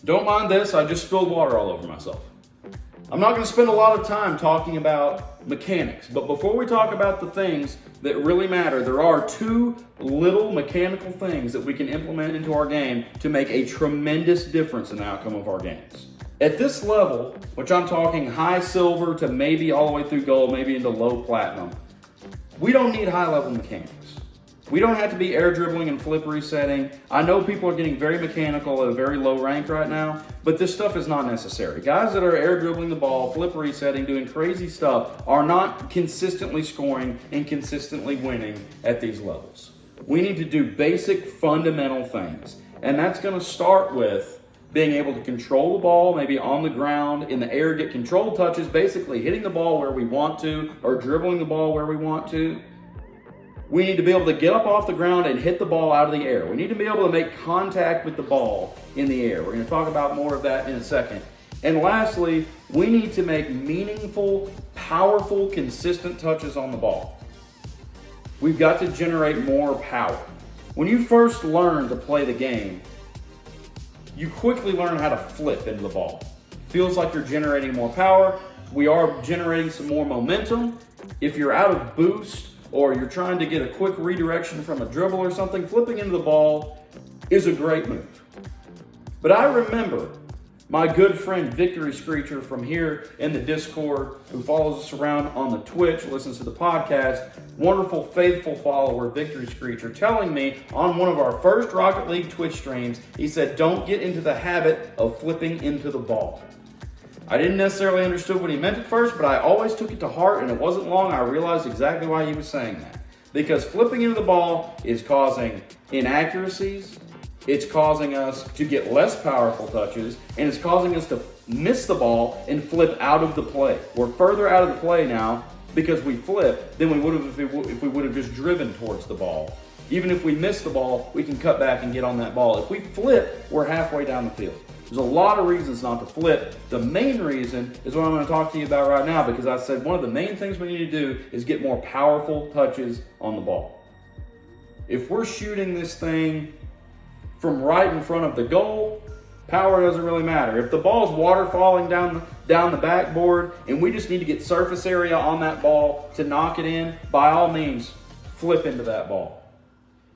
Don't mind this, I just spilled water all over myself. I'm not going to spend a lot of time talking about mechanics, but before we talk about the things that really matter, there are two little mechanical things that we can implement into our game to make a tremendous difference in the outcome of our games. At this level, which I'm talking high silver to maybe all the way through gold, maybe into low platinum, we don't need high level mechanics. We don't have to be air dribbling and flip resetting. I know people are getting very mechanical at a very low rank right now, but this stuff is not necessary. Guys that are air dribbling the ball, flip resetting, doing crazy stuff are not consistently scoring and consistently winning at these levels. We need to do basic fundamental things, and that's going to start with being able to control the ball, maybe on the ground, in the air, get controlled touches, basically hitting the ball where we want to or dribbling the ball where we want to. We need to be able to get up off the ground and hit the ball out of the air. We need to be able to make contact with the ball in the air. We're going to talk about more of that in a second. And lastly, we need to make meaningful, powerful, consistent touches on the ball. We've got to generate more power. When you first learn to play the game, you quickly learn how to flip into the ball. Feels like you're generating more power. We are generating some more momentum. If you're out of boost, or you're trying to get a quick redirection from a dribble or something, flipping into the ball is a great move. But I remember my good friend Victory Screecher from here in the Discord, who follows us around on the Twitch, listens to the podcast, wonderful, faithful follower Victory Screecher, telling me on one of our first Rocket League Twitch streams, he said, don't get into the habit of flipping into the ball. I didn't necessarily understand what he meant at first, but I always took it to heart, and it wasn't long I realized exactly why he was saying that. Because flipping into the ball is causing inaccuracies, it's causing us to get less powerful touches, and it's causing us to miss the ball and flip out of the play. We're further out of the play now because we flip than we would have if we would have just driven towards the ball. Even if we miss the ball, we can cut back and get on that ball. If we flip, we're halfway down the field. There's a lot of reasons not to flip. The main reason is what I'm going to talk to you about right now, because I said one of the main things we need to do is get more powerful touches on the ball. If we're shooting this thing from right in front of the goal, power doesn't really matter. If the ball's waterfalling down the backboard and we just need to get surface area on that ball to knock it in, by all means, flip into that ball.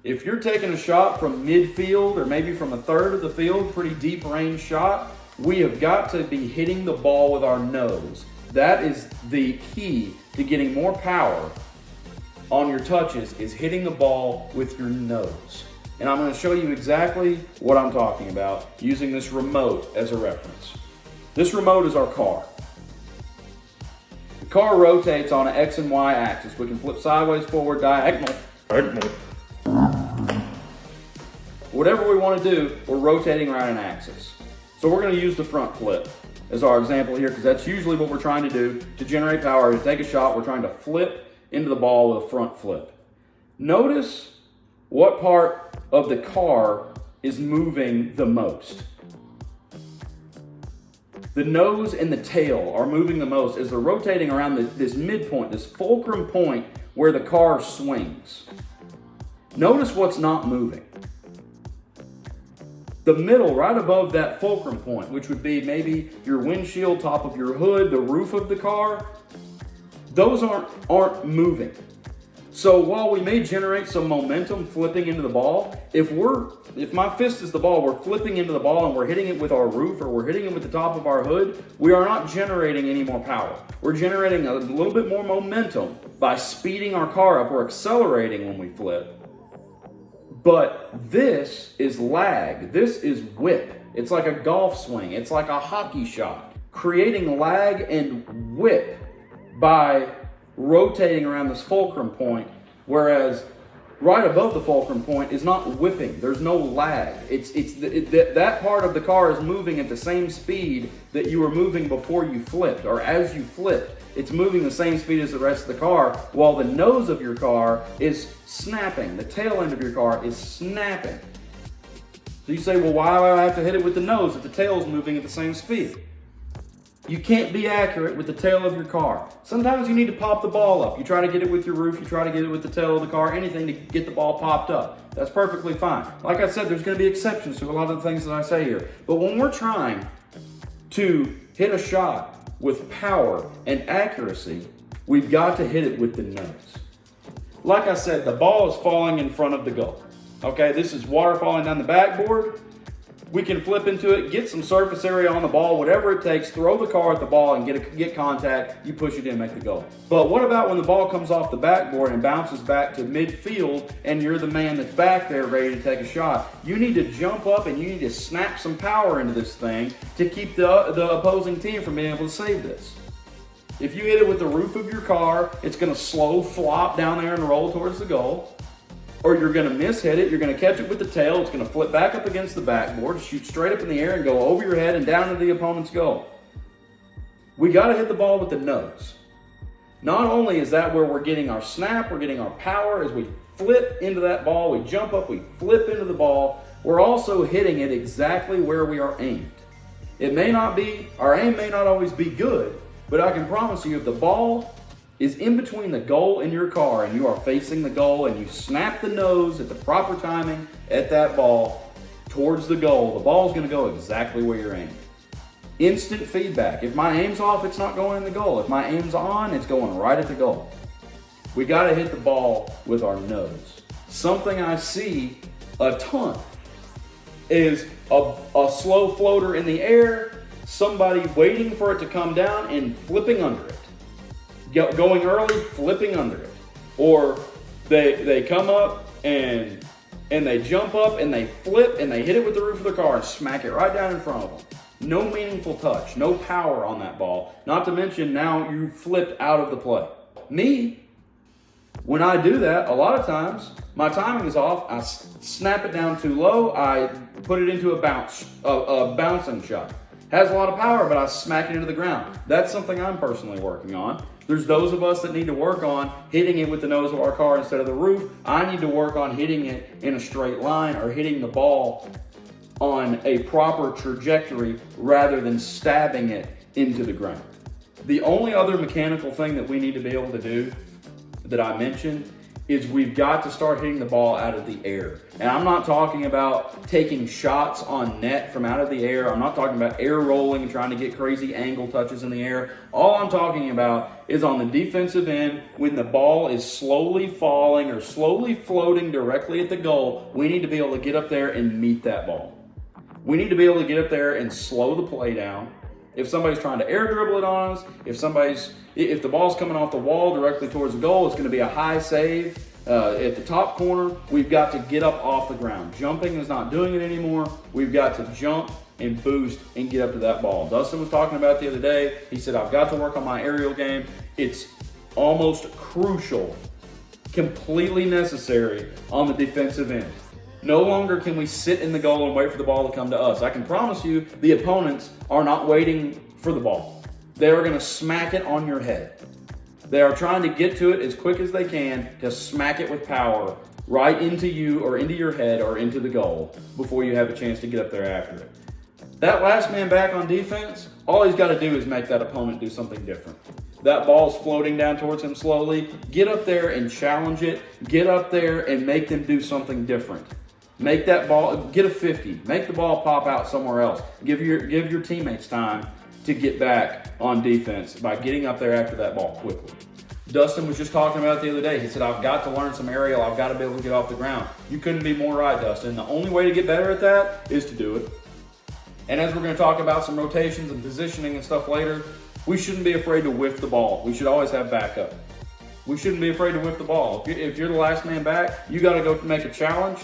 If you're taking a shot from midfield or maybe from a third of the field, pretty deep range shot, we have got to be hitting the ball with our nose. That is the key to getting more power on your touches, is hitting the ball with your nose. And I'm going to show you exactly what I'm talking about using this remote as a reference. This remote is our car. The car rotates on an X and Y axis. We can flip sideways, forward, diagonal. Whatever we want to do, we're rotating around an axis. So we're going to use the front flip as our example here, because that's usually what we're trying to do to generate power. To take a shot, we're trying to flip into the ball with a front flip. Notice what part of the car is moving the most. The nose and the tail are moving the most as they're rotating around this midpoint, this fulcrum point where the car swings. Notice what's not moving. The middle, right above that fulcrum point, which would be maybe your windshield, top of your hood, the roof of the car, those aren't moving. So while we may generate some momentum flipping into the ball, if my fist is the ball, we're flipping into the ball and we're hitting it with our roof or we're hitting it with the top of our hood, we are not generating any more power. We're generating a little bit more momentum by speeding our car up. We're accelerating when we flip. But this is lag. This is whip. It's like a golf swing. It's like a hockey shot. Creating lag and whip by rotating around this fulcrum point, whereas right above the fulcrum point is not whipping. There's no lag. That part of the car is moving at the same speed that you were moving before you flipped, or as you flipped. It's moving the same speed as the rest of the car, while the nose of your car is snapping. The tail end of your car is snapping. So you say, well, why do I have to hit it with the nose if the tail is moving at the same speed? You can't be accurate with the tail of your car. Sometimes you need to pop the ball up. You try to get it with your roof, you try to get it with the tail of the car, anything to get the ball popped up. That's perfectly fine. Like I said, there's going to be exceptions to a lot of the things that I say here. But when we're trying to hit a shot with power and accuracy, we've got to hit it with the nose. Like I said, the ball is falling in front of the goal. Okay, this is water falling down the backboard. We can flip into it, get some surface area on the ball, whatever it takes, throw the car at the ball and get contact, you push it in, make the goal. But what about when the ball comes off the backboard and bounces back to midfield and you're the man that's back there ready to take a shot? You need to jump up and you need to snap some power into this thing to keep the opposing team from being able to save this. If you hit it with the roof of your car, it's going to slow flop down there and roll towards the goal. Or you're going to miss-hit it, you're going to catch it with the tail, it's going to flip back up against the backboard, shoot straight up in the air and go over your head and down to the opponent's goal. We got to hit the ball with the nose. Not only is that where we're getting our snap, we're getting our power as we flip into that ball, we jump up, we flip into the ball, we're also hitting it exactly where we are aimed. Our aim may not always be good, but I can promise you if the ball is in between the goal and your car and you are facing the goal and you snap the nose at the proper timing at that ball towards the goal, the ball is going to go exactly where you're aimed. Instant feedback. If my aim's off, it's not going in the goal. If my aim's on, it's going right at the goal. We got to hit the ball with our nose. Something I see a ton is a slow floater in the air, somebody waiting for it to come down and flipping under it. Going early, flipping under it. Or they come up and they jump up and they flip and they hit it with the roof of the car and smack it right down in front of them. No meaningful touch, no power on that ball. Not to mention now you flipped out of the play. Me, when I do that, a lot of times my timing is off. I snap it down too low. I put it into a bouncing shot. Has a lot of power, but I smack it into the ground. That's something I'm personally working on. There's those of us that need to work on hitting it with the nose of our car instead of the roof. I need to work on hitting it in a straight line or hitting the ball on a proper trajectory rather than stabbing it into the ground. The only other mechanical thing that we need to be able to do that I mentioned is we've got to start hitting the ball out of the air. And I'm not talking about taking shots on net from out of the air. I'm not talking about air rolling and trying to get crazy angle touches in the air. All I'm talking about is on the defensive end, when the ball is slowly falling or slowly floating directly at the goal, we need to be able to get up there and meet that ball. We need to be able to get up there and slow the play down. If somebody's trying to air dribble it on us, if the ball's coming off the wall directly towards the goal, it's going to be a high save. At the top corner, we've got to get up off the ground. Jumping is not doing it anymore. We've got to jump and boost and get up to that ball. Dustin was talking about it the other day. He said, I've got to work on my aerial game. It's almost crucial, completely necessary on the defensive end. No longer can we sit in the goal and wait for the ball to come to us. I can promise you the opponents are not waiting for the ball. They are going to smack it on your head. They are trying to get to it as quick as they can to smack it with power right into you or into your head or into the goal before you have a chance to get up there after it. That last man back on defense, all he's got to do is make that opponent do something different. That ball's floating down towards him slowly. Get up there and challenge it. Get up there and make them do something different. Make that ball, get a 50. Make the ball pop out somewhere else. Give your teammates time to get back on defense by getting up there after that ball quickly. Dustin was just talking about it the other day. He said, I've got to learn some aerial. I've got to be able to get off the ground. You couldn't be more right, Dustin. The only way to get better at that is to do it. And as we're going to talk about some rotations and positioning and stuff later, we shouldn't be afraid to whiff the ball. We should always have backup. We shouldn't be afraid to whiff the ball. If you're the last man back, you got to go make a challenge.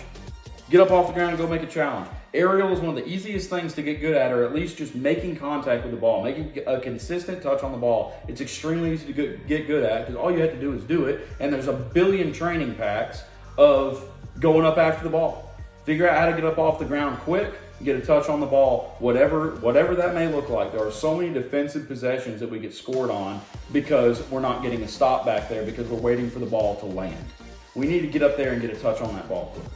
Get up off the ground and go make a challenge. Aerial is one of the easiest things to get good at, or at least just making contact with the ball, making a consistent touch on the ball. It's extremely easy to get good at because all you have to do is do it, and there's a billion training packs of going up after the ball. Figure out how to get up off the ground quick, get a touch on the ball, whatever that may look like. There are so many defensive possessions that we get scored on because we're not getting a stop back there because we're waiting for the ball to land. We need to get up there and get a touch on that ball quick.